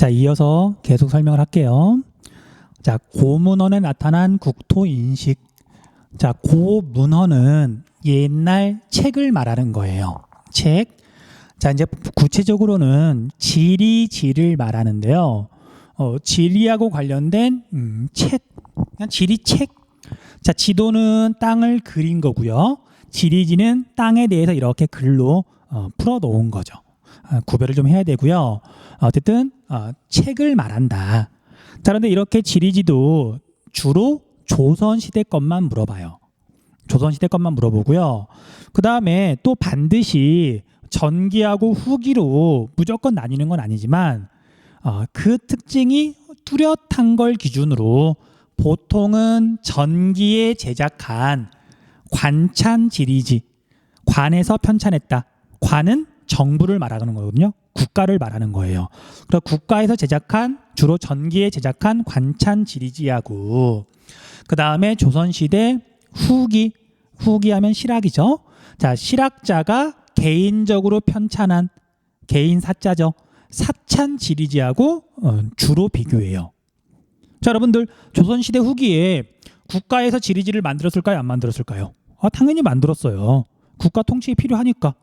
자, 이어서 계속 설명을 할게요. 자, 고문헌에 나타난 국토 인식. 자, 고문헌은 옛날 책을 말하는 거예요. 책. 자, 이제 구체적으로는 지리지를 말하는데요. 지리하고 관련된 책. 그냥 지리책. 자, 지도는 땅을 그린 거고요. 지리지는 땅에 대해서 이렇게 글로 풀어 놓은 거죠. 구별을 좀 해야 되고요. 어쨌든 책을 말한다. 자, 그런데 이렇게 지리지도 주로 조선시대 것만 물어봐요. 조선시대 것만 물어보고요. 그 다음에 또 반드시 전기하고 후기로 무조건 나뉘는 건 아니지만 그 특징이 뚜렷한 걸 기준으로 보통은 전기에 제작한 관찬 지리지, 관에서 편찬했다. 관은 정부를 말하는 거거든요. 국가를 말하는 거예요. 그래서 국가에서 제작한 주로 전기에 제작한 관찬 지리지하고 그 다음에 조선시대 후기하면 실학이죠. 자, 실학자가 개인적으로 편찬한 개인 사자죠. 사찬 지리지하고 주로 비교해요. 자, 여러분들 조선시대 후기에 국가에서 지리지를 만들었을까요? 안 만들었을까요? 당연히 만들었어요. 국가 통치에 필요하니까.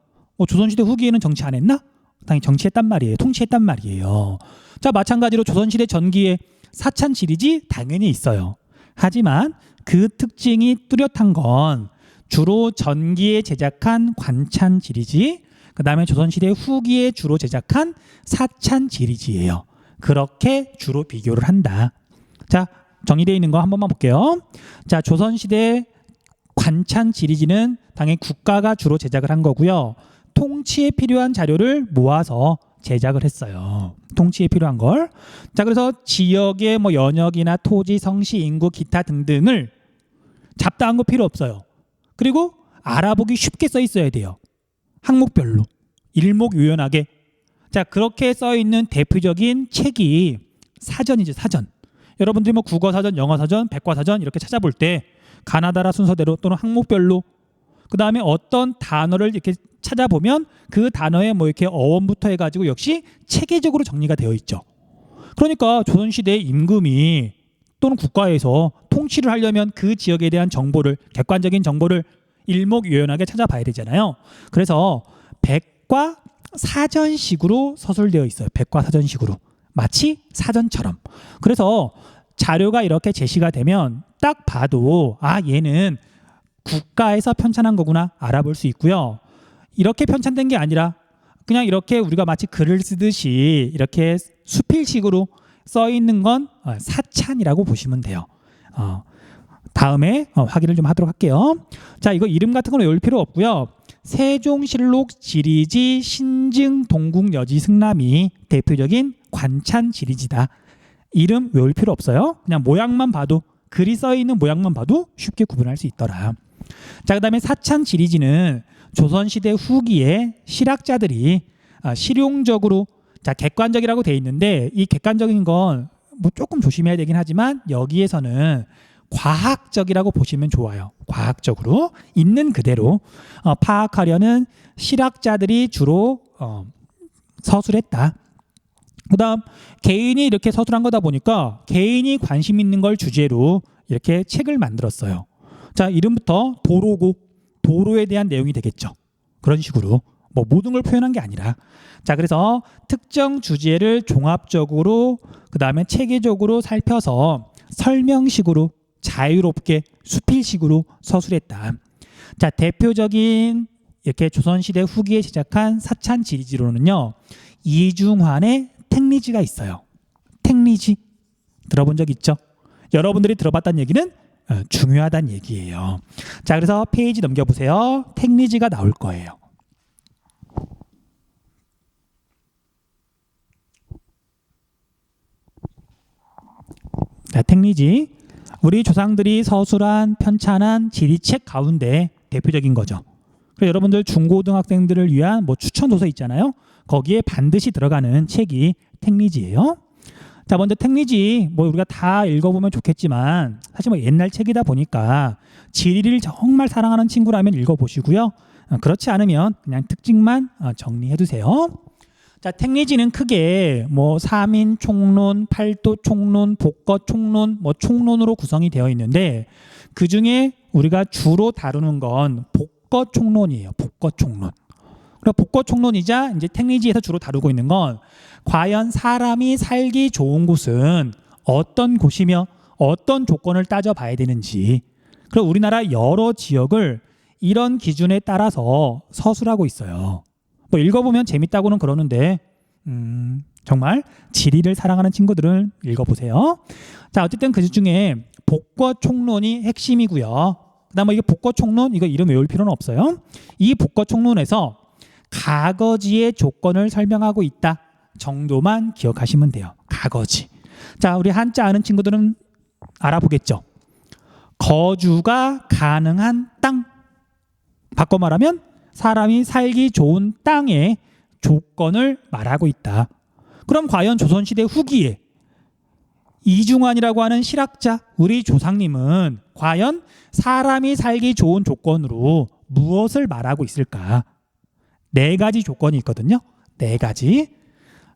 조선시대 후기에는 정치 안 했나? 당연히 정치했단 말이에요. 통치했단 말이에요. 자, 마찬가지로 조선시대 전기에 사찬 지리지 당연히 있어요. 하지만 그 특징이 뚜렷한 건 주로 전기에 제작한 관찬 지리지, 그 다음에 조선시대 후기에 주로 제작한 사찬 지리지예요. 그렇게 주로 비교를 한다. 자, 정리되어 있는 거 한 번만 볼게요. 자, 조선시대 관찬 지리지는 당연히 국가가 주로 제작을 한 거고요. 통치에 필요한 자료를 모아서 제작을 했어요. 통치에 필요한 걸. 자, 그래서 지역의 연역이나 토지, 성씨, 인구, 기타 등등을 잡다한 거 필요 없어요. 그리고 알아보기 쉽게 써 있어야 돼요. 항목별로. 일목요연하게. 자, 그렇게 써 있는 대표적인 책이 사전이죠, 사전. 여러분들이 국어사전, 영어사전, 백과사전 이렇게 찾아볼 때 가나다라 순서대로 또는 항목별로 그 다음에 어떤 단어를 이렇게 찾아보면 그 단어에 이렇게 어원부터 해가지고 역시 체계적으로 정리가 되어 있죠. 그러니까 조선시대 임금이 또는 국가에서 통치를 하려면 그 지역에 대한 정보를, 객관적인 정보를 일목요연하게 찾아봐야 되잖아요. 그래서 백과사전식으로 서술되어 있어요. 백과사전식으로. 마치 사전처럼. 그래서 자료가 이렇게 제시가 되면 딱 봐도 얘는 국가에서 편찬한 거구나 알아볼 수 있고요. 이렇게 편찬된 게 아니라 그냥 이렇게 우리가 마치 글을 쓰듯이 이렇게 수필식으로 써 있는 건 사찬이라고 보시면 돼요. 다음에 확인을 좀 하도록 할게요. 자, 이거 이름 같은 건 외울 필요 없고요. 세종실록 지리지 신증 동국여지 승남이 대표적인 관찬 지리지다. 이름 외울 필요 없어요. 그냥 모양만 봐도, 글이 써 있는 모양만 봐도 쉽게 구분할 수 있더라. 자, 그 다음에 사찬 지리지는 조선시대 후기에 실학자들이 실용적으로, 자, 객관적이라고 돼 있는데 이 객관적인 건 조금 조심해야 되긴 하지만 여기에서는 과학적이라고 보시면 좋아요. 과학적으로 있는 그대로 파악하려는 실학자들이 주로 서술했다. 그 다음 개인이 이렇게 서술한 거다 보니까 개인이 관심 있는 걸 주제로 이렇게 책을 만들었어요. 자, 이름부터 도로고, 도로에 대한 내용이 되겠죠. 그런 식으로 모든 걸 표현한 게 아니라, 자, 그래서 특정 주제를 종합적으로 그 다음에 체계적으로 살펴서 설명식으로 자유롭게 수필식으로 서술했다. 자, 대표적인 이렇게 조선시대 후기에 제작한 사찬 지리지로는요, 이중환의 택리지가 있어요. 택리지 들어본 적 있죠? 여러분들이 들어봤다는 얘기는 중요하다는 얘기예요. 자, 그래서 페이지 넘겨보세요. 택리지가 나올 거예요. 자, 택리지. 우리 조상들이 서술한 편찬한 지리책 가운데 대표적인 거죠. 그래서 여러분들 중고등학생들을 위한 추천 도서 있잖아요. 거기에 반드시 들어가는 책이 택리지예요. 자, 먼저 택리지 우리가 다 읽어보면 좋겠지만 사실 옛날 책이다 보니까 지리를 정말 사랑하는 친구라면 읽어보시고요. 그렇지 않으면 그냥 특징만 정리해 두세요. 자, 택리지는 크게 뭐 3인 총론, 8도 총론, 복거 총론, 뭐 총론으로 구성이 되어 있는데 그 중에 우리가 주로 다루는 건 복거 총론이에요. 복거 총론. 그리고 복거 총론이자 이제 택리지에서 주로 다루고 있는 건 과연 사람이 살기 좋은 곳은 어떤 곳이며 어떤 조건을 따져봐야 되는지. 그리고 우리나라 여러 지역을 이런 기준에 따라서 서술하고 있어요. 뭐 읽어보면 재밌다고는 그러는데 정말 지리를 사랑하는 친구들은 읽어보세요. 자, 어쨌든 그 중에 복거 총론이 핵심이고요. 그다음에 이게 복거 총론 이거 이름 외울 필요는 없어요. 이 복거 총론에서 가거지의 조건을 설명하고 있다 정도만 기억하시면 돼요. 가거지. 자, 우리 한자 아는 친구들은 알아보겠죠. 거주가 가능한 땅. 바꿔 말하면 사람이 살기 좋은 땅의 조건을 말하고 있다. 그럼 과연 조선시대 후기에 이중환이라고 하는 실학자, 우리 조상님은 과연 사람이 살기 좋은 조건으로 무엇을 말하고 있을까? 4가지 조건이 있거든요. 4가지.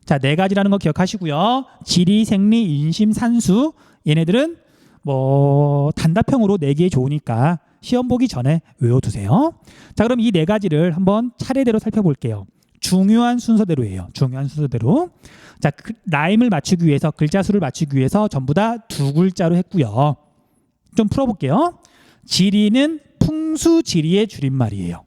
자, 4가지라는 거 기억하시고요. 지리, 생리, 인심, 산수. 얘네들은 뭐 단답형으로 4개 좋으니까 시험 보기 전에 외워두세요. 자, 그럼 이 4가지를 한번 차례대로 살펴볼게요. 중요한 순서대로예요. 중요한 순서대로. 자, 라임을 맞추기 위해서, 글자 수를 맞추기 위해서 전부 다 2글자로 했고요. 좀 풀어볼게요. 지리는 풍수지리의 줄임말이에요.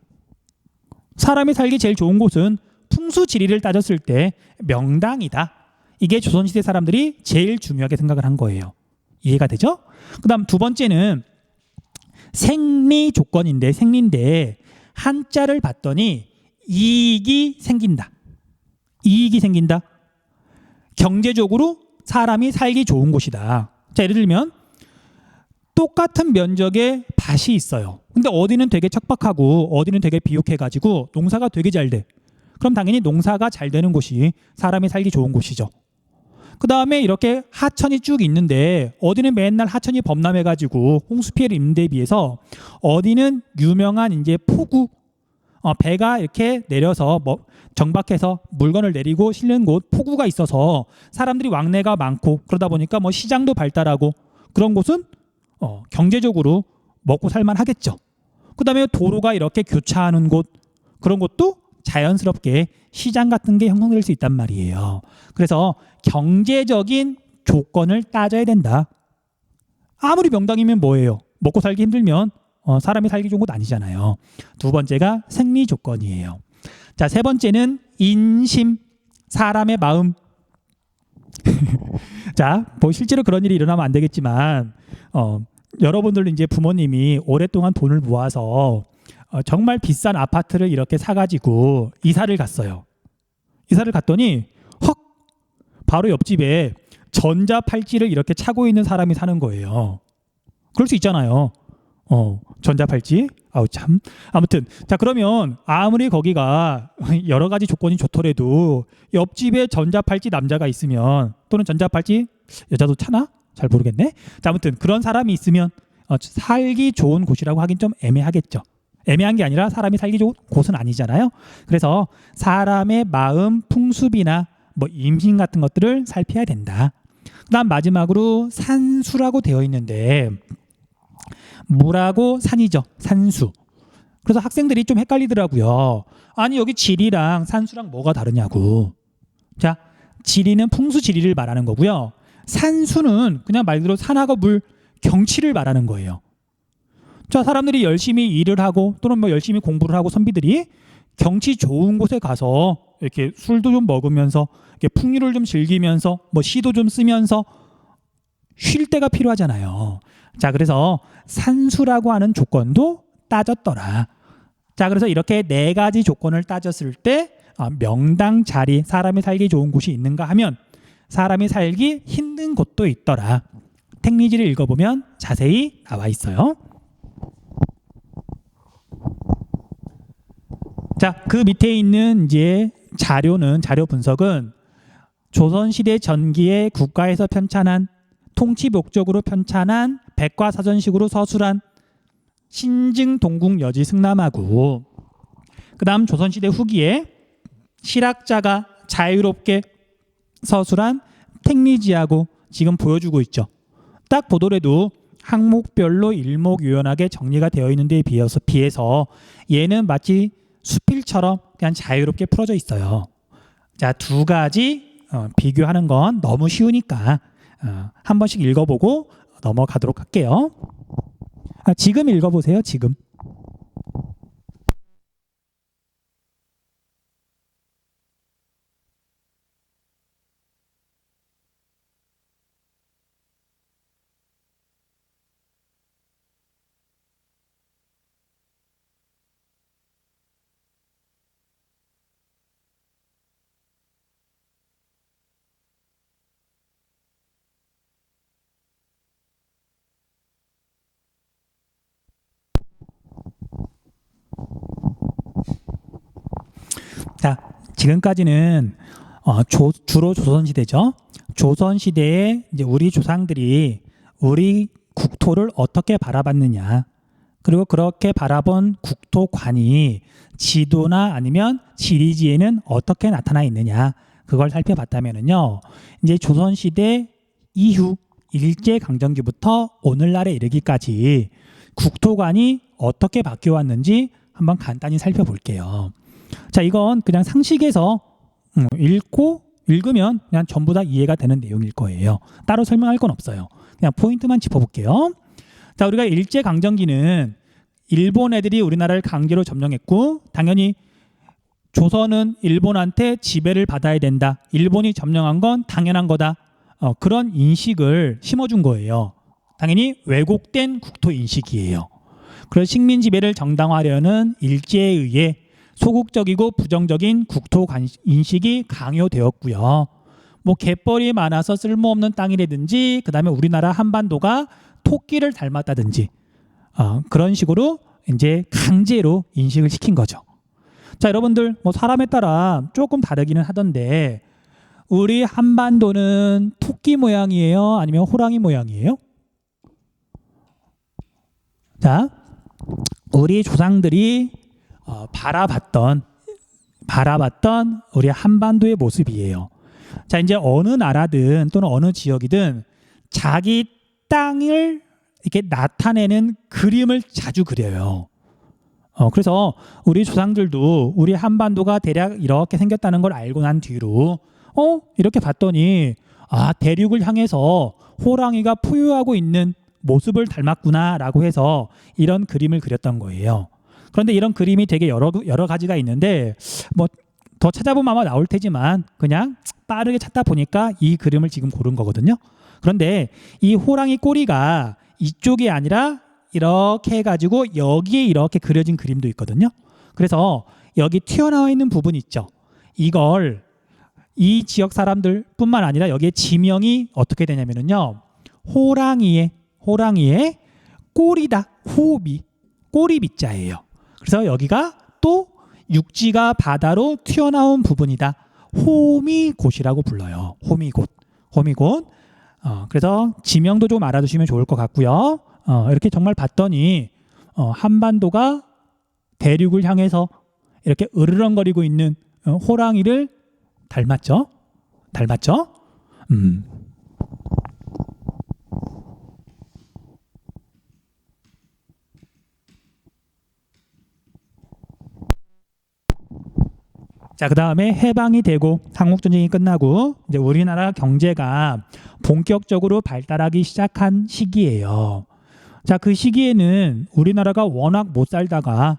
사람이 살기 제일 좋은 곳은 풍수지리를 따졌을 때 명당이다. 이게 조선시대 사람들이 제일 중요하게 생각을 한 거예요. 이해가 되죠? 그 다음 2번째는 생리 조건인데, 생리인데 한자를 봤더니 이익이 생긴다. 이익이 생긴다. 경제적으로 사람이 살기 좋은 곳이다. 자, 예를 들면 똑같은 면적의 밭이 있어요. 근데 어디는 되게 척박하고 어디는 되게 비옥해가지고 농사가 되게 잘 돼. 그럼 당연히 농사가 잘 되는 곳이 사람이 살기 좋은 곳이죠. 그 다음에 이렇게 하천이 쭉 있는데 어디는 맨날 하천이 범람해가지고 홍수 피해를 입는 데 비해서 어디는 유명한 이제 포구, 배가 이렇게 내려서 뭐 정박해서 물건을 내리고 실는 곳, 포구가 있어서 사람들이 왕래가 많고 그러다 보니까 뭐 시장도 발달하고 그런 곳은 경제적으로 먹고 살만 하겠죠. 그 다음에 도로가 이렇게 교차하는 곳, 그런 곳도 자연스럽게 시장 같은 게 형성될 수 있단 말이에요. 그래서 경제적인 조건을 따져야 된다. 아무리 명당이면 뭐예요? 먹고 살기 힘들면 사람이 살기 좋은 곳 아니잖아요. 2번째가 생리 조건이에요. 자, 3번째는 인심, 사람의 마음. 자, 뭐 실제로 그런 일이 일어나면 안 되겠지만 여러분들 이제 부모님이 오랫동안 돈을 모아서 정말 비싼 아파트를 이렇게 사가지고 이사를 갔어요. 이사를 갔더니 헉, 바로 옆집에 전자팔찌를 이렇게 차고 있는 사람이 사는 거예요. 그럴 수 있잖아요. 전자팔찌. 아우 참. 아무튼 자, 그러면 아무리 거기가 여러 가지 조건이 좋더라도 옆집에 전자팔찌 남자가 있으면, 또는 전자팔찌 여자도 차나? 잘 모르겠네. 자, 아무튼 그런 사람이 있으면 살기 좋은 곳이라고 하긴 좀 애매하겠죠. 애매한 게 아니라 사람이 살기 좋은 곳은 아니잖아요. 그래서 사람의 마음, 풍습이나 뭐 임신 같은 것들을 살펴야 된다. 그다음 마지막으로 산수라고 되어 있는데 물하고 산이죠. 산수. 그래서 학생들이 좀 헷갈리더라고요. 아니 여기 지리랑 산수랑 뭐가 다르냐고. 자, 지리는 풍수지리를 말하는 거고요. 산수는 그냥 말 그대로 산하고 물, 경치를 말하는 거예요. 자, 사람들이 열심히 일을 하고 또는 뭐 열심히 공부를 하고 선비들이 경치 좋은 곳에 가서 이렇게 술도 좀 먹으면서 이렇게 풍류를 좀 즐기면서 뭐 시도 좀 쓰면서 쉴 때가 필요하잖아요. 자, 그래서 산수라고 하는 조건도 따졌더라. 자, 그래서 이렇게 4가지 조건을 따졌을 때 명당 자리, 사람이 살기 좋은 곳이 있는가 하면 사람이 살기 힘든 곳도 있더라. 택리지를 읽어보면 자세히 나와 있어요. 자, 그 밑에 있는 이제 자료 분석은 조선시대 전기에 국가에서 편찬한, 통치 목적으로 편찬한 백과사전식으로 서술한 신증 동국 여지 승남하고, 그 다음 조선시대 후기에 실학자가 자유롭게 서술한 택리지하고 지금 보여주고 있죠. 딱 보더라도 항목별로 일목요연하게 정리가 되어 있는 데에 비해서 얘는 마치 수필처럼 그냥 자유롭게 풀어져 있어요. 자, 두 가지 비교하는 건 너무 쉬우니까 한 번씩 읽어보고 넘어가도록 할게요. 지금 읽어보세요. 지금. 자, 지금까지는 주로 조선시대죠. 조선시대에 이제 우리 조상들이 우리 국토를 어떻게 바라봤느냐, 그리고 그렇게 바라본 국토관이 지도나 아니면 지리지에는 어떻게 나타나 있느냐, 그걸 살펴봤다면요, 이제 조선시대 이후 일제강점기부터 오늘날에 이르기까지 국토관이 어떻게 바뀌어 왔는지 한번 간단히 살펴볼게요. 자, 이건 그냥 상식에서 읽으면 그냥 전부 다 이해가 되는 내용일 거예요. 따로 설명할 건 없어요. 그냥 포인트만 짚어볼게요. 자, 우리가 일제강점기는 일본 애들이 우리나라를 강제로 점령했고, 당연히 조선은 일본한테 지배를 받아야 된다, 일본이 점령한 건 당연한 거다, 그런 인식을 심어준 거예요. 당연히 왜곡된 국토 인식이에요. 그래서 식민 지배를 정당화하려는 일제에 의해 소극적이고 부정적인 국토 인식이 강요되었고요. 뭐 갯벌이 많아서 쓸모없는 땅이라든지, 그 다음에 우리나라 한반도가 토끼를 닮았다든지, 그런 식으로 이제 강제로 인식을 시킨 거죠. 자, 여러분들 뭐 사람에 따라 조금 다르기는 하던데, 우리 한반도는 토끼 모양이에요? 아니면 호랑이 모양이에요? 자, 우리 조상들이 바라봤던 우리 한반도의 모습이에요. 자, 이제 어느 나라든 또는 어느 지역이든 자기 땅을 이렇게 나타내는 그림을 자주 그려요. 그래서 우리 조상들도 우리 한반도가 대략 이렇게 생겼다는 걸 알고 난 뒤로 이렇게 봤더니 대륙을 향해서 호랑이가 포효하고 있는 모습을 닮았구나라고 해서 이런 그림을 그렸던 거예요. 그런데 이런 그림이 되게 여러 가지가 있는데, 뭐 더 찾아보면 아마 나올 테지만 그냥 빠르게 찾다 보니까 이 그림을 지금 고른 거거든요. 그런데 이 호랑이 꼬리가 이쪽이 아니라 이렇게 해가지고 여기에 이렇게 그려진 그림도 있거든요. 그래서 여기 튀어나와 있는 부분 있죠. 이걸 이 지역 사람들 뿐만 아니라 여기에 지명이 어떻게 되냐면요, 호랑이의 꼬리다. 호비, 꼬리 비자예요. 그래서 여기가 또 육지가 바다로 튀어나온 부분이다. 호미곶이라고 불러요. 호미곶. 그래서 지명도 좀 알아두시면 좋을 것 같고요. 이렇게 정말 봤더니 한반도가 대륙을 향해서 이렇게 으르렁거리고 있는 호랑이를 닮았죠. 자, 그 다음에 해방이 되고 한국전쟁이 끝나고 이제 우리나라 경제가 본격적으로 발달하기 시작한 시기예요. 자, 그 시기에는 우리나라가 워낙 못 살다가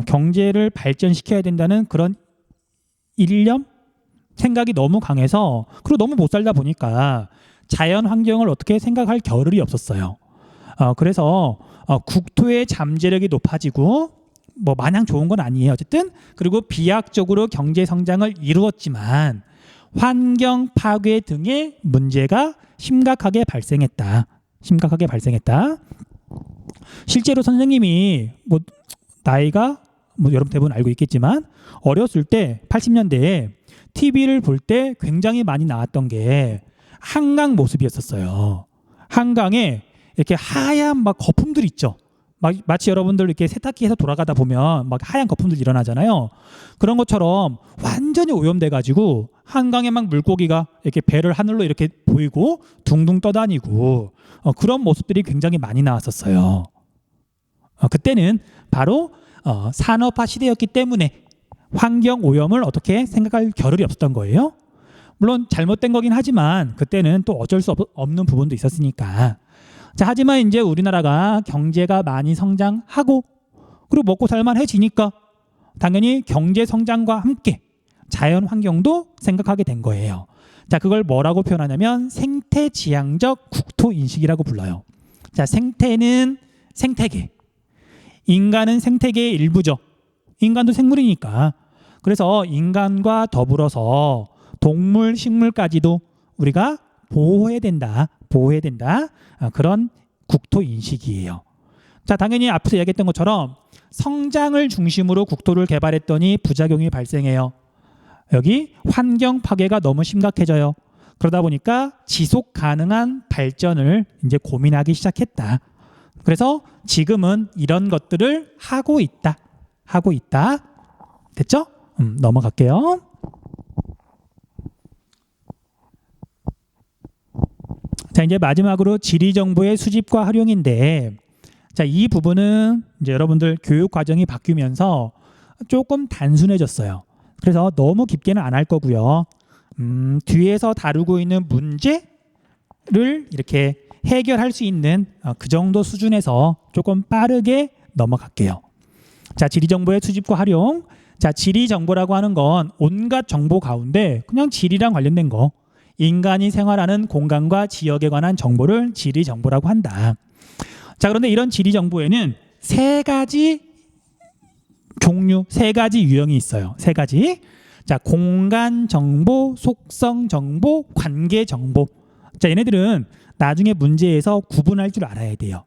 경제를 발전시켜야 된다는 그런 일념? 생각이 너무 강해서, 그리고 너무 못 살다 보니까 자연 환경을 어떻게 생각할 겨를이 없었어요. 그래서 국토의 잠재력이 높아지고, 뭐 마냥 좋은 건 아니에요. 어쨌든 그리고 비약적으로 경제 성장을 이루었지만 환경 파괴 등의 문제가 심각하게 발생했다. 실제로 선생님이 뭐 나이가 뭐 여러분 대부분 알고 있겠지만 어렸을 때 80년대에 TV를 볼 때 굉장히 많이 나왔던 게 한강 모습이었었어요. 한강에 이렇게 하얀 막 거품들 있죠. 마치 여러분들 이렇게 세탁기에서 돌아가다 보면 막 하얀 거품들 일어나잖아요. 그런 것처럼 완전히 오염돼 가지고 한강에 막 물고기가 이렇게 배를 하늘로 이렇게 보이고 둥둥 떠다니고 그런 모습들이 굉장히 많이 나왔었어요. 그때는 바로 산업화 시대였기 때문에 환경 오염을 어떻게 생각할 겨를이 없었던 거예요. 물론 잘못된 거긴 하지만 그때는 또 어쩔 수 없는 부분도 있었으니까. 자, 하지만 이제 우리나라가 경제가 많이 성장하고 그리고 먹고 살만해지니까 당연히 경제 성장과 함께 자연 환경도 생각하게 된 거예요. 자, 그걸 뭐라고 표현하냐면 생태지향적 국토 인식이라고 불러요. 자, 생태는 생태계, 인간은 생태계의 일부죠. 인간도 생물이니까. 그래서 인간과 더불어서 동물, 식물까지도 우리가 보호해야 된다. 그런 국토 인식이에요. 자, 당연히 앞서 이야기했던 것처럼 성장을 중심으로 국토를 개발했더니 부작용이 발생해요. 여기 환경 파괴가 너무 심각해져요. 그러다 보니까 지속 가능한 발전을 이제 고민하기 시작했다. 그래서 지금은 이런 것들을 하고 있다. 됐죠? 넘어갈게요. 자, 이제 마지막으로 지리정보의 수집과 활용인데, 자, 이 부분은 이제 여러분들 교육 과정이 바뀌면서 조금 단순해졌어요. 그래서 너무 깊게는 안 할 거고요. 뒤에서 다루고 있는 문제를 이렇게 해결할 수 있는 그 정도 수준에서 조금 빠르게 넘어갈게요. 자, 지리정보의 수집과 활용. 자, 지리정보라고 하는 건 온갖 정보 가운데 그냥 지리랑 관련된 거, 인간이 생활하는 공간과 지역에 관한 정보를 지리정보라고 한다. 자, 그런데 이런 지리정보에는 세 가지 종류, 세 가지 유형이 있어요. 세 가지. 자, 공간 정보, 속성 정보, 관계 정보. 자, 얘네들은 나중에 문제에서 구분할 줄 알아야 돼요.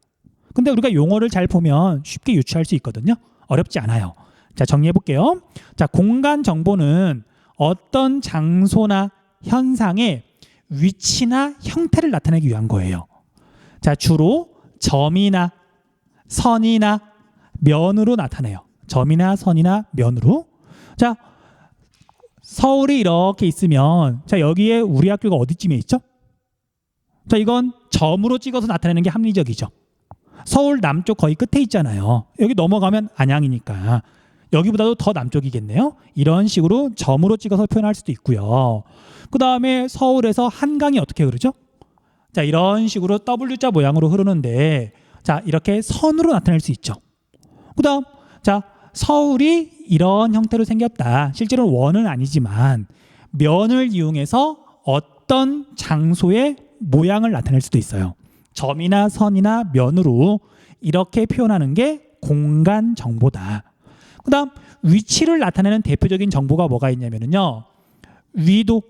근데 우리가 용어를 잘 보면 쉽게 유추할 수 있거든요. 어렵지 않아요. 자, 정리해 볼게요. 자, 공간 정보는 어떤 장소나 현상의 위치나 형태를 나타내기 위한 거예요. 자, 주로 점이나 선이나 면으로 나타내요. 점이나 선이나 면으로. 자, 서울이 이렇게 있으면, 자, 여기에 우리 학교가 어디쯤에 있죠? 자, 이건 점으로 찍어서 나타내는 게 합리적이죠. 서울 남쪽 거의 끝에 있잖아요. 여기 넘어가면 안양이니까 여기보다도 더 남쪽이겠네요. 이런 식으로 점으로 찍어서 표현할 수도 있고요. 그 다음에 서울에서 한강이 어떻게 흐르죠? 자, 이런 식으로 W자 모양으로 흐르는데, 자, 이렇게 선으로 나타낼 수 있죠. 그 다음, 자, 서울이 이런 형태로 생겼다. 실제로는 원은 아니지만 면을 이용해서 어떤 장소의 모양을 나타낼 수도 있어요. 점이나 선이나 면으로 이렇게 표현하는 게 공간 정보다. 그 다음, 위치를 나타내는 대표적인 정보가 뭐가 있냐면요, 위도,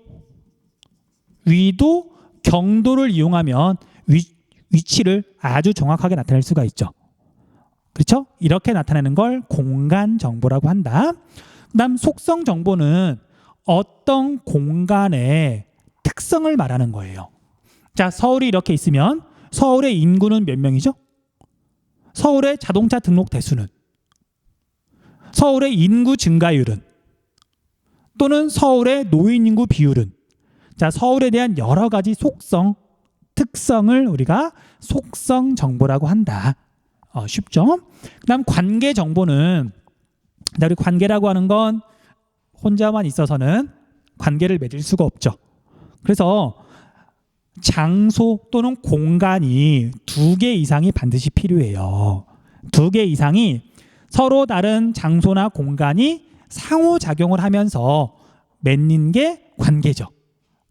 경도를 이용하면 위치를 아주 정확하게 나타낼 수가 있죠. 그렇죠? 이렇게 나타내는 걸 공간 정보라고 한다. 그 다음, 속성 정보는 어떤 공간의 특성을 말하는 거예요. 자, 서울이 이렇게 있으면 서울의 인구는 몇 명이죠? 서울의 자동차 등록 대수는? 서울의 인구 증가율은? 또는 서울의 노인 인구 비율은? 자, 서울에 대한 여러 가지 속성, 특성을 우리가 속성 정보라고 한다. 쉽죠? 그다음 관계 정보는, 우리 관계라고 하는 건 혼자만 있어서는 관계를 맺을 수가 없죠. 그래서 장소 또는 공간이 2개 이상이 반드시 필요해요. 2개 이상이 서로 다른 장소나 공간이 상호작용을 하면서 맺는 게 관계죠.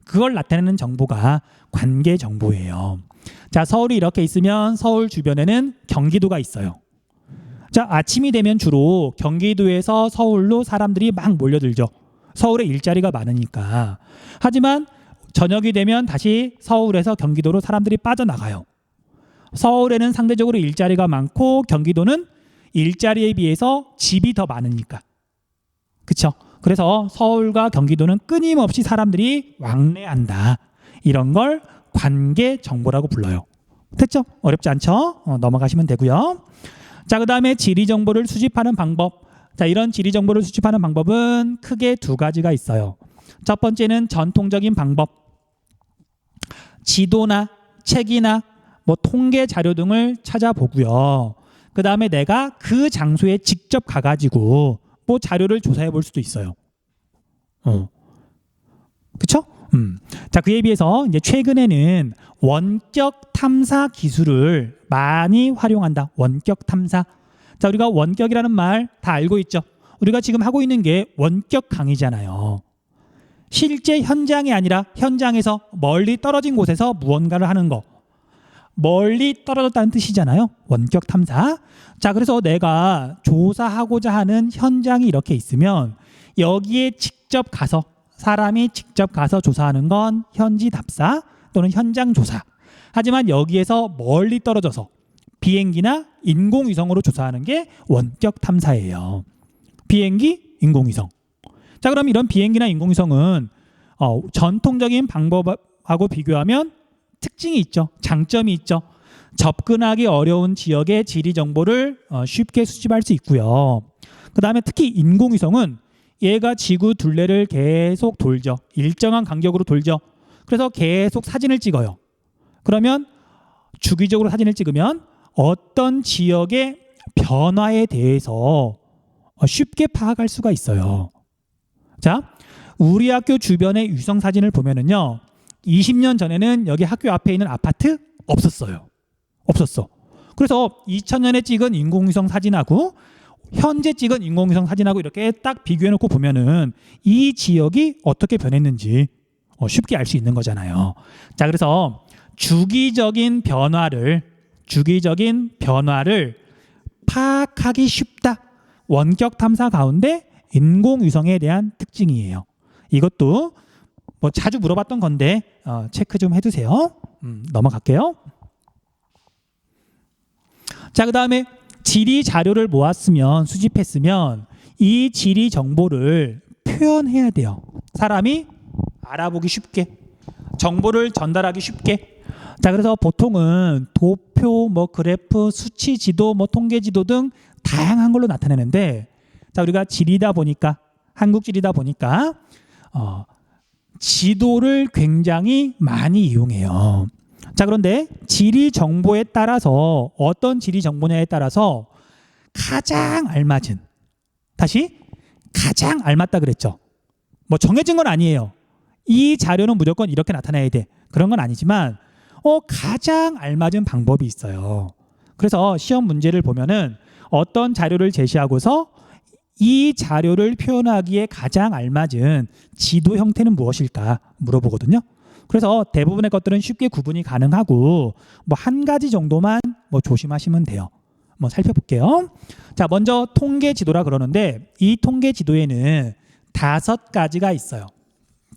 그걸 나타내는 정보가 관계 정보예요. 자, 서울이 이렇게 있으면 서울 주변에는 경기도가 있어요. 자, 아침이 되면 주로 경기도에서 서울로 사람들이 막 몰려들죠. 서울에 일자리가 많으니까. 하지만 저녁이 되면 다시 서울에서 경기도로 사람들이 빠져나가요. 서울에는 상대적으로 일자리가 많고 경기도는 일자리에 비해서 집이 더 많으니까. 그렇죠? 그래서 서울과 경기도는 끊임없이 사람들이 왕래한다. 이런 걸 관계 정보라고 불러요. 됐죠? 어렵지 않죠? 넘어가시면 되고요. 자, 그다음에 지리 정보를 수집하는 방법. 자, 이런 지리 정보를 수집하는 방법은 크게 두 가지가 있어요. 첫 번째는 전통적인 방법. 지도나 책이나 뭐 통계 자료 등을 찾아보고요. 그다음에 내가 그 장소에 직접 가가지고 뭐 자료를 조사해 볼 수도 있어요. 그렇죠? 자, 그에 비해서 이제 최근에는 원격 탐사 기술을 많이 활용한다. 원격 탐사. 자, 우리가 원격이라는 말 다 알고 있죠. 우리가 지금 하고 있는 게 원격 강의잖아요. 실제 현장이 아니라 현장에서 멀리 떨어진 곳에서 무언가를 하는 거. 멀리 떨어졌다는 뜻이잖아요. 원격 탐사. 자, 그래서 내가 조사하고자 하는 현장이 이렇게 있으면 여기에 직접 가서 사람이 직접 가서 조사하는 건 현지 답사 또는 현장 조사. 하지만 여기에서 멀리 떨어져서 비행기나 인공위성으로 조사하는 게 원격 탐사예요. 비행기, 인공위성. 자, 그럼 이런 비행기나 인공위성은 전통적인 방법하고 비교하면 특징이 있죠. 장점이 있죠. 접근하기 어려운 지역의 지리 정보를 쉽게 수집할 수 있고요. 그 다음에 특히 인공위성은 얘가 지구 둘레를 계속 돌죠. 일정한 간격으로 돌죠. 그래서 계속 사진을 찍어요. 그러면 주기적으로 사진을 찍으면 어떤 지역의 변화에 대해서 쉽게 파악할 수가 있어요. 자, 우리 학교 주변의 위성 사진을 보면은요, 20년 전에는 여기 학교 앞에 있는 아파트 없었어요. 없었어. 그래서 2000년에 찍은 인공위성 사진하고 현재 찍은 인공위성 사진하고 이렇게 딱 비교해놓고 보면은 이 지역이 어떻게 변했는지 쉽게 알 수 있는 거잖아요. 자, 그래서 주기적인 변화를 파악하기 쉽다. 원격 탐사 가운데 인공위성에 대한 특징이에요. 이것도 뭐 자주 물어봤던 건데 체크 좀 해두세요. 넘어갈게요. 자, 그 다음에 지리 자료를 모았으면, 수집했으면 이 지리 정보를 표현해야 돼요. 사람이 알아보기 쉽게, 정보를 전달하기 쉽게. 자, 그래서 보통은 도표, 뭐 그래프, 수치 지도, 뭐 통계 지도 등 다양한 걸로 나타내는데, 자, 우리가 지리다 보니까, 한국 지리다 보니까 지도를 굉장히 많이 이용해요. 자, 그런데 지리 정보에 따라서, 어떤 지리 정보냐에 따라서 가장 알맞은, 다시 가장 알맞다 그랬죠. 뭐 정해진 건 아니에요. 이 자료는 무조건 이렇게 나타나야 돼, 그런 건 아니지만 가장 알맞은 방법이 있어요. 그래서 시험 문제를 보면은 어떤 자료를 제시하고서 이 자료를 표현하기에 가장 알맞은 지도 형태는 무엇일까 물어보거든요. 그래서 대부분의 것들은 쉽게 구분이 가능하고 뭐 한 가지 정도만 뭐 조심하시면 돼요. 뭐 살펴볼게요. 자, 먼저 통계 지도라 그러는데, 이 통계 지도에는 5가지가 있어요.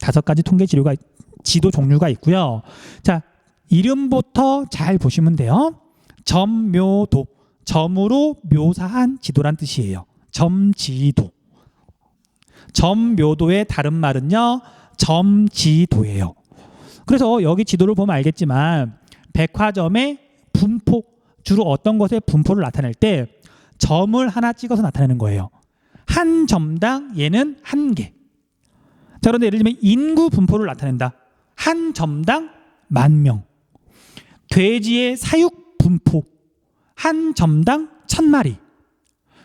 5가지 통계 지도 종류가 있고요. 자, 이름부터 잘 보시면 돼요. 점묘도, 점으로 묘사한 지도란 뜻이에요. 점지도. 점묘도의 다른 말은요, 점지도예요. 그래서 여기 지도를 보면 알겠지만 백화점의 분포, 주로 어떤 것의 분포를 나타낼 때 점을 하나 찍어서 나타내는 거예요. 한 점당 얘는 1개. 자, 그런데 예를 들면 인구 분포를 나타낸다. 한 점당 10,000명. 돼지의 사육 분포, 한 점당 1000마리.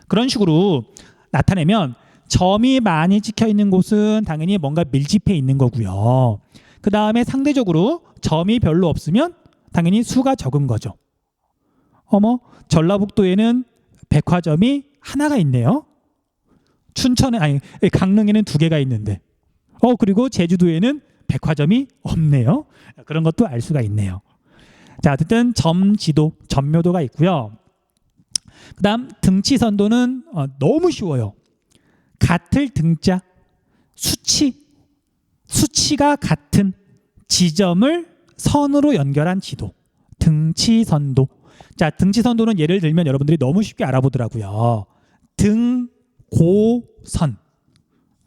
그런 식으로 나타내면 점이 많이 찍혀 있는 곳은 당연히 뭔가 밀집해 있는 거고요. 그 다음에 상대적으로 점이 별로 없으면 당연히 수가 적은 거죠. 어머, 전라북도에는 백화점이 하나가 있네요. 강릉에는 2개가 있는데, 그리고 제주도에는 백화점이 없네요. 그런 것도 알 수가 있네요. 자, 어쨌든 점지도, 점묘도가 있고요. 그 다음 등치선도는 너무 쉬워요. 같을 등자, 수치가 같은 지점을 선으로 연결한 지도, 등치선도. 자, 등치선도는 예를 들면 여러분들이 너무 쉽게 알아보더라고요. 등고선,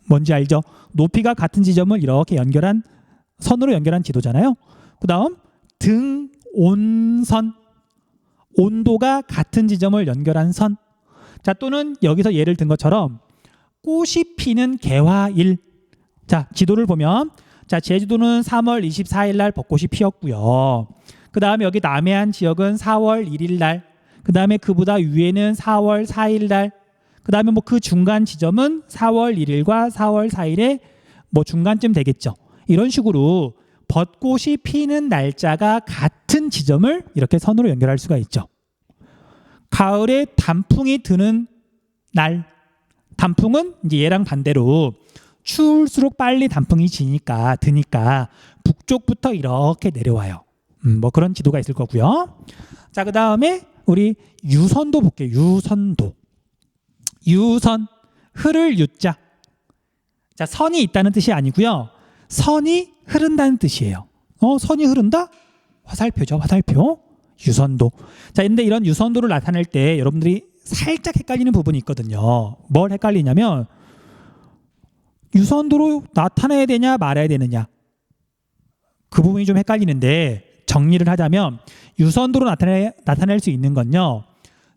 뭔지 알죠? 높이가 같은 지점을 이렇게 선으로 연결한 지도잖아요. 그 다음 등온선, 온도가 같은 지점을 연결한 선. 자, 또는 여기서 예를 든 것처럼 꽃이 피는 개화일. 자, 지도를 보면 자, 제주도는 3월 24일 날 벚꽃이 피었고요. 그 다음에 여기 남해안 지역은 4월 1일 날, 그 다음에 그보다 위에는 4월 4일 날, 그 다음에 뭐 그 중간 지점은 4월 1일과 4월 4일에 뭐 중간쯤 되겠죠. 이런 식으로 벚꽃이 피는 날짜가 같은 지점을 이렇게 선으로 연결할 수가 있죠. 가을에 단풍이 드는 날, 단풍은 이제 얘랑 반대로 추울수록 빨리 단풍이 드니까 북쪽부터 이렇게 내려와요. 뭐 그런 지도가 있을 거고요. 자, 그 다음에 우리 유선도 볼게요. 유선도. 유선, 흐를 유자. 자, 선이 있다는 뜻이 아니고요. 선이 흐른다는 뜻이에요. 선이 흐른다? 화살표죠, 화살표. 유선도. 자, 근데 이런 유선도를 나타낼 때 여러분들이 살짝 헷갈리는 부분이 있거든요. 뭘 헷갈리냐면 유선도로 나타내야 되냐 말아야 되느냐, 그 부분이 좀 헷갈리는데, 정리를 하자면 유선도로 나타낼 수 있는 건요,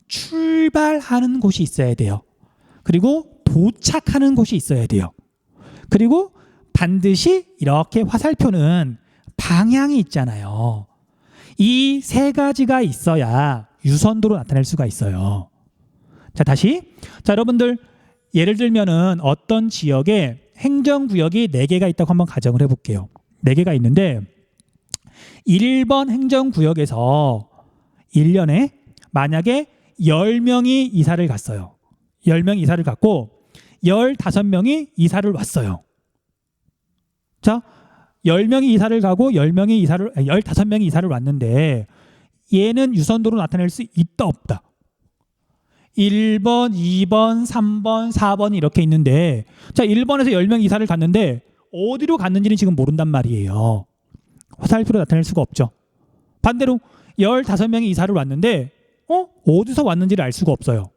출발하는 곳이 있어야 돼요. 그리고 도착하는 곳이 있어야 돼요. 그리고 반드시 이렇게 화살표는 방향이 있잖아요. 이 세 가지가 있어야 유선도로 나타낼 수가 있어요. 자, 다시. 자, 여러분들 예를 들면은 어떤 지역에 행정구역이 4개가 있다고 한번 가정을 해볼게요. 4개가 있는데 1번 행정구역에서 1년에 만약에 10명이 이사를 갔어요. 10명이 이사를 갔고 15명이 이사를 왔어요. 자, 10명이 이사를 가고 15명이 이사를 왔는데 얘는 유선도로 나타낼 수 있다 없다? 1번, 2번, 3번, 4번 이렇게 있는데, 자, 1번에서 10명 이사를 갔는데 어디로 갔는지는 지금 모른단 말이에요. 화살표로 나타낼 수가 없죠. 반대로 15명이 이사를 왔는데 어디서 왔는지를 알 수가 없어요.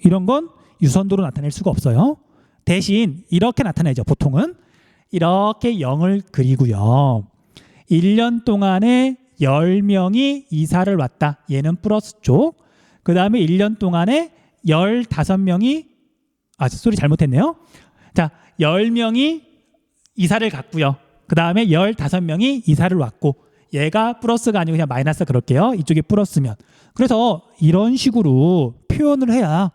이런 건 유선도로 나타낼 수가 없어요. 대신 이렇게 나타내죠. 보통은 이렇게 0을 그리고요. 1년 동안에 10명이 이사를 왔다. 얘는 플러스 쪽. 그 다음에 1년 동안에 15명이, 소리 잘못했네요. 자, 10명이 이사를 갔고요. 그 다음에 15명이 이사를 왔고, 얘가 플러스가 아니고 그냥 마이너스 그럴게요. 이쪽이 플러스면. 그래서 이런 식으로 표현을 해야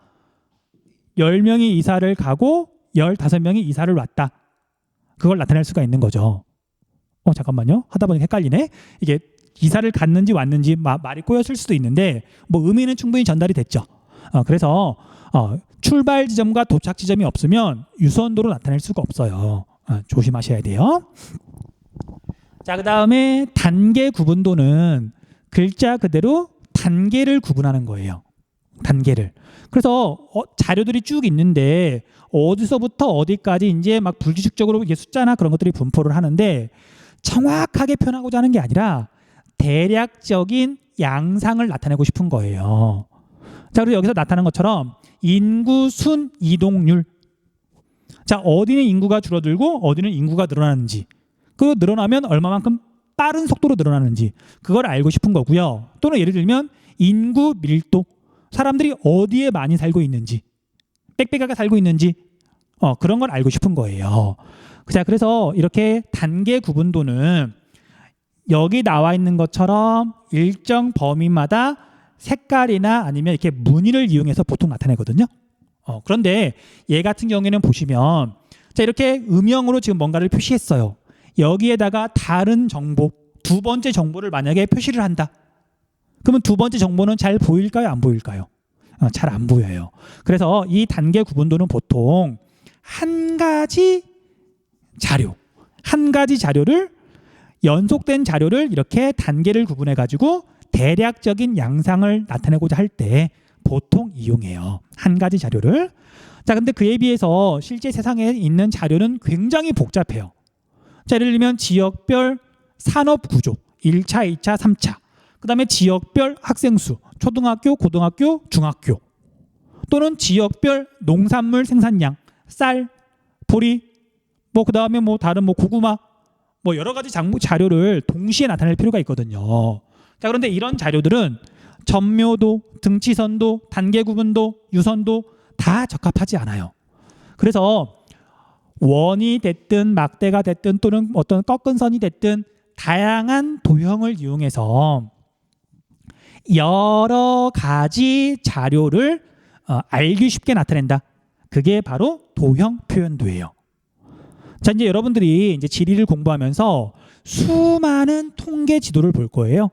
10명이 이사를 가고 15명이 이사를 왔다. 그걸 나타낼 수가 있는 거죠. 잠깐만요. 하다 보니까 헷갈리네. 이게 이사를 갔는지 왔는지 말이 꼬였을 수도 있는데 뭐 의미는 충분히 전달이 됐죠. 그래서 출발 지점과 도착 지점이 없으면 유선도로 나타낼 수가 없어요. 조심하셔야 돼요. 자, 그 다음에 단계 구분도는 글자 그대로 단계를 구분하는 거예요. 단계를. 그래서 자료들이 쭉 있는데 어디서부터 어디까지 이제 막 불규칙적으로 이게 숫자나 그런 것들이 분포를 하는데 정확하게 표현하고자 하는 게 아니라 대략적인 양상을 나타내고 싶은 거예요. 자, 그리고 여기서 나타난 것처럼 인구 순 이동률. 자, 어디는 인구가 줄어들고 어디는 인구가 늘어나는지, 그 늘어나면 얼마만큼 빠른 속도로 늘어나는지 그걸 알고 싶은 거고요. 또는 예를 들면 인구 밀도, 사람들이 어디에 많이 살고 있는지, 빽빽하게 살고 있는지 그런 걸 알고 싶은 거예요. 자, 그래서 이렇게 단계 구분도는 여기 나와 있는 것처럼 일정 범위마다 색깔이나 아니면 이렇게 무늬를 이용해서 보통 나타내거든요. 그런데 얘 같은 경우에는 보시면, 자, 이렇게 음영으로 지금 뭔가를 표시했어요. 여기에다가 다른 정보, 두 번째 정보를 만약에 표시를 한다. 그러면 두 번째 정보는 잘 보일까요? 안 보일까요? 잘 안 보여요. 그래서 이 단계 구분도는 보통 한 가지 자료를 연속된 자료를 이렇게 단계를 구분해 가지고 대략적인 양상을 나타내고자 할 때 보통 이용해요. 한 가지 자료를. 자, 근데 그에 비해서 실제 세상에 있는 자료는 굉장히 복잡해요. 자, 예를 들면 지역별 산업 구조, 1차, 2차, 3차. 그 다음에 지역별 학생 수, 초등학교, 고등학교, 중학교. 또는 지역별 농산물 생산량, 쌀, 보리, 뭐 그 다음에 뭐 다른 뭐 고구마, 뭐 여러 가지 자료를 동시에 나타낼 필요가 있거든요. 자, 그런데 이런 자료들은 전묘도, 등치선도, 단계구분도, 유선도 다 적합하지 않아요. 그래서 원이 됐든 막대가 됐든 또는 어떤 꺾은 선이 됐든 다양한 도형을 이용해서 여러 가지 자료를 알기 쉽게 나타낸다. 그게 바로 도형 표현도예요. 자, 이제 여러분들이 이제 지리를 공부하면서 수많은 통계 지도를 볼 거예요.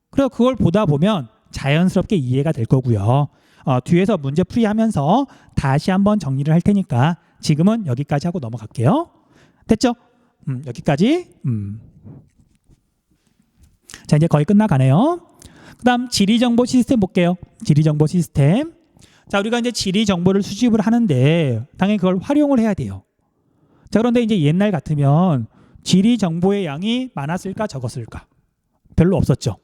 그래서 그걸 보다 보면 자연스럽게 이해가 될 거고요. 뒤에서 문제 풀이하면서 다시 한번 정리를 할 테니까 지금은 여기까지 하고 넘어갈게요. 됐죠? 여기까지. 자, 이제 거의 끝나가네요. 그 다음 지리정보 시스템 볼게요. 지리정보 시스템. 자, 우리가 이제 지리정보를 수집을 하는데 당연히 그걸 활용을 해야 돼요. 자, 그런데 이제 옛날 같으면 지리정보의 양이 많았을까 적었을까? 별로 없었죠.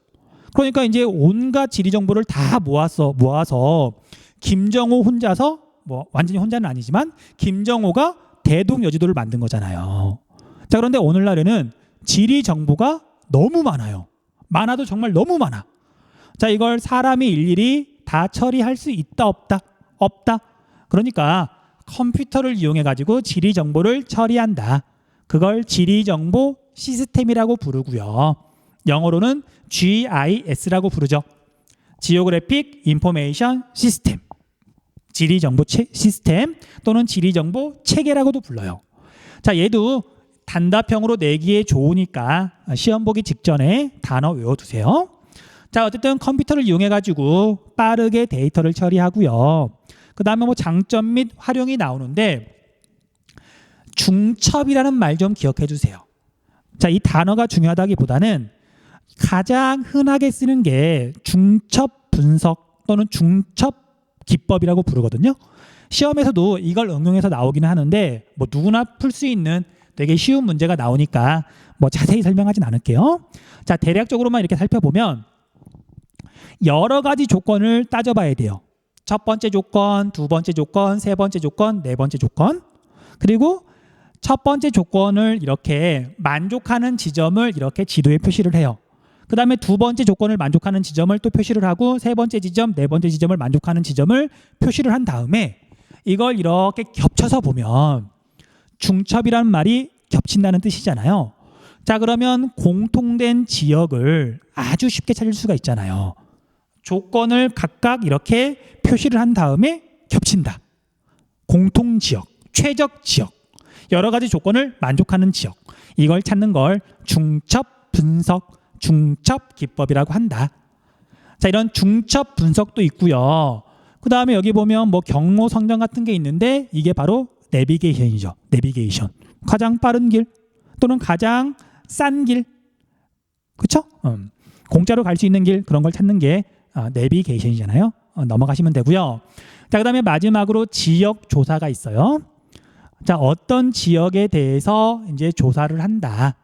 그러니까 이제 온갖 지리정보를 다 모아서 김정호 혼자서 뭐 완전히 혼자는 아니지만 김정호가 대동여지도를 만든 거잖아요. 자, 그런데 오늘날에는 지리정보가 너무 많아요. 많아도 정말 너무 많아. 자, 이걸 사람이 일일이 다 처리할 수 있다 없다? 없다. 그러니까 컴퓨터를 이용해 가지고 지리 정보를 처리한다. 그걸 지리정보 시스템이라고 부르고요. 영어로는 GIS라고 부르죠. Geographic Information System. 지리정보 시스템 또는 지리정보 체계라고도 불러요. 자, 얘도 단답형으로 내기에 좋으니까 시험 보기 직전에 단어 외워두세요. 자, 어쨌든 컴퓨터를 이용해 가지고 빠르게 데이터를 처리하고요. 그 다음에 뭐 장점 및 활용이 나오는데 중첩이라는 말 좀 기억해 주세요. 자, 이 단어가 중요하다기보다는 가장 흔하게 쓰는 게 중첩 분석 또는 중첩 기법이라고 부르거든요. 시험에서도 이걸 응용해서 나오기는 하는데 뭐 누구나 풀 수 있는 되게 쉬운 문제가 나오니까 뭐 자세히 설명하진 않을게요. 자, 대략적으로만 이렇게 살펴보면 여러 가지 조건을 따져봐야 돼요. 첫 번째 조건, 두 번째 조건, 세 번째 조건, 네 번째 조건. 그리고 첫 번째 조건을 이렇게 만족하는 지점을 이렇게 지도에 표시를 해요. 그 다음에 두 번째 조건을 만족하는 지점을 또 표시를 하고 세 번째 지점, 네 번째 지점을 만족하는 지점을 표시를 한 다음에 이걸 이렇게 겹쳐서 보면 중첩이라는 말이 겹친다는 뜻이잖아요. 자, 그러면 공통된 지역을 아주 쉽게 찾을 수가 있잖아요. 조건을 각각 이렇게 표시를 한 다음에 겹친다. 공통지역, 최적 지역, 여러 가지 조건을 만족하는 지역. 이걸 찾는 걸 중첩 분석, 중첩 기법이라고 한다. 자, 이런 중첩 분석도 있고요. 그 다음에 여기 보면 뭐 경로 선정 같은 게 있는데 이게 바로 내비게이션이죠. 내비게이션. 가장 빠른 길 또는 가장 싼 길. 그렇죠? 공짜로 갈 수 있는 길 그런 걸 찾는 게 내비게이션이잖아요. 넘어가시면 되고요. 자, 그다음에 마지막으로 지역 조사가 있어요. 자, 어떤 지역에 대해서 이제 조사를 한다.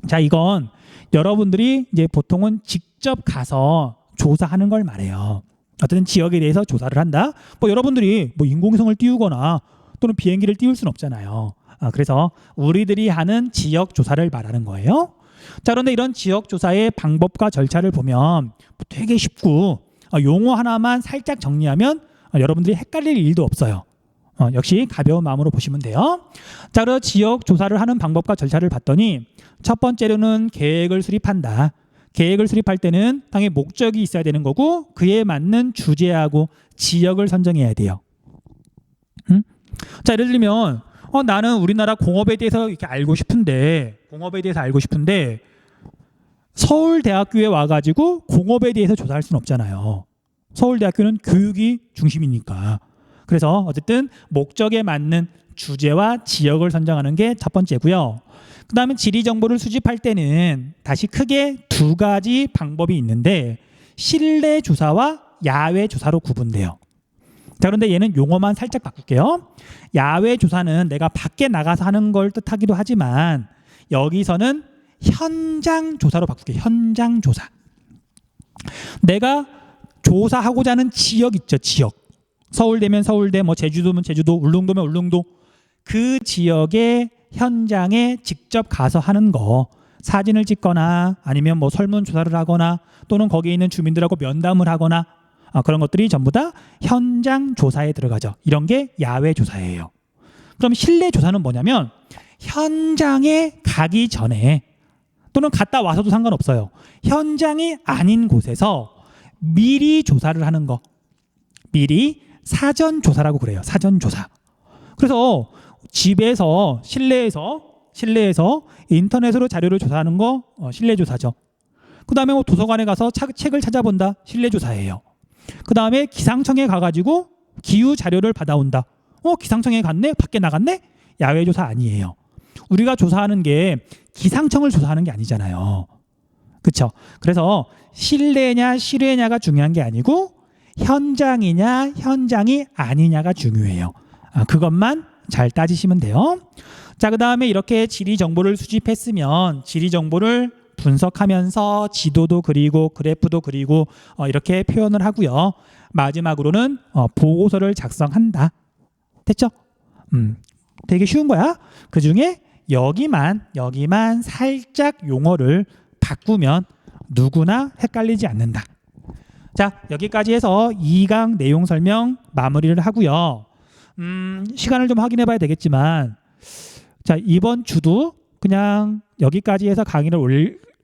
자, 이건 여러분들이 이제 보통은 직접 가서 조사하는 걸 말해요. 어떤 지역에 대해서 조사를 한다. 뭐 여러분들이 뭐 인공위성을 띄우거나 또는 비행기를 띄울 수는 없잖아요. 그래서 우리들이 하는 지역 조사를 말하는 거예요. 자, 그런데 이런 지역 조사의 방법과 절차를 보면 되게 쉽고 용어 하나만 살짝 정리하면 여러분들이 헷갈릴 일도 없어요. 역시 가벼운 마음으로 보시면 돼요. 자, 그래서 지역 조사를 하는 방법과 절차를 봤더니 첫 번째로는 계획을 수립한다. 계획을 수립할 때는 당연히 목적이 있어야 되는 거고 그에 맞는 주제하고 지역을 선정해야 돼요. 자, 예를 들면 나는 우리나라 공업에 대해서 이렇게 알고 싶은데 서울대학교에 와가지고 공업에 대해서 조사할 수는 없잖아요. 서울대학교는 교육이 중심이니까. 그래서 어쨌든 목적에 맞는 주제와 지역을 선정하는 게 첫 번째고요. 그 다음에 지리 정보를 수집할 때는 다시 크게 두 가지 방법이 있는데 실내 조사와 야외 조사로 구분돼요. 자, 그런데 얘는 용어만 살짝 바꿀게요. 야외 조사는 내가 밖에 나가서 하는 걸 뜻하기도 하지만 여기서는 현장 조사로 바꿀게요. 현장 조사. 내가 조사하고자 하는 지역 있죠. 지역. 서울대면 서울대, 뭐 제주도면 제주도, 울릉도면 울릉도. 그 지역의 현장에 직접 가서 하는 거. 사진을 찍거나 아니면 뭐 설문조사를 하거나 또는 거기에 있는 주민들하고 면담을 하거나 그런 것들이 전부 다 현장 조사에 들어가죠. 이런 게 야외 조사예요. 그럼 실내 조사는 뭐냐면 현장에 가기 전에 또는 갔다 와서도 상관없어요. 현장이 아닌 곳에서 미리 조사를 하는 거. 미리 사전 조사라고 그래요. 사전 조사. 그래서 집에서 실내에서 인터넷으로 자료를 조사하는 거 실내 조사죠. 그다음에 뭐 도서관에 가서 책을 찾아본다. 실내 조사예요. 그다음에 기상청에 가가지고 기후 자료를 받아온다. 기상청에 갔네? 밖에 나갔네? 야외 조사 아니에요. 우리가 조사하는 게 기상청을 조사하는 게 아니잖아요. 그렇죠? 그래서 실내냐 실외냐가 중요한 게 아니고 현장이냐 현장이 아니냐가 중요해요. 그것만 잘 따지시면 돼요. 자, 그다음에 이렇게 지리 정보를 수집했으면 지리 정보를 분석하면서 지도도 그리고 그래프도 그리고 이렇게 표현을 하고요. 마지막으로는 보고서를 작성한다. 됐죠? 되게 쉬운 거야. 그중에 여기만 살짝 용어를 바꾸면 누구나 헷갈리지 않는다. 자, 여기까지 해서 2강 내용 설명 마무리를 하고요. 시간을 좀 확인해 봐야 되겠지만 자, 이번 주도 그냥 여기까지 해서 강의를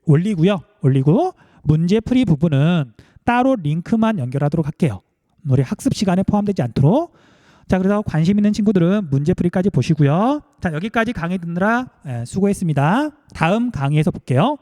올리고 문제풀이 부분은 따로 링크만 연결하도록 할게요. 우리 학습 시간에 포함되지 않도록. 자, 그래서 관심 있는 친구들은 문제풀이까지 보시고요. 자, 여기까지 강의 듣느라 수고했습니다. 다음 강의에서 볼게요.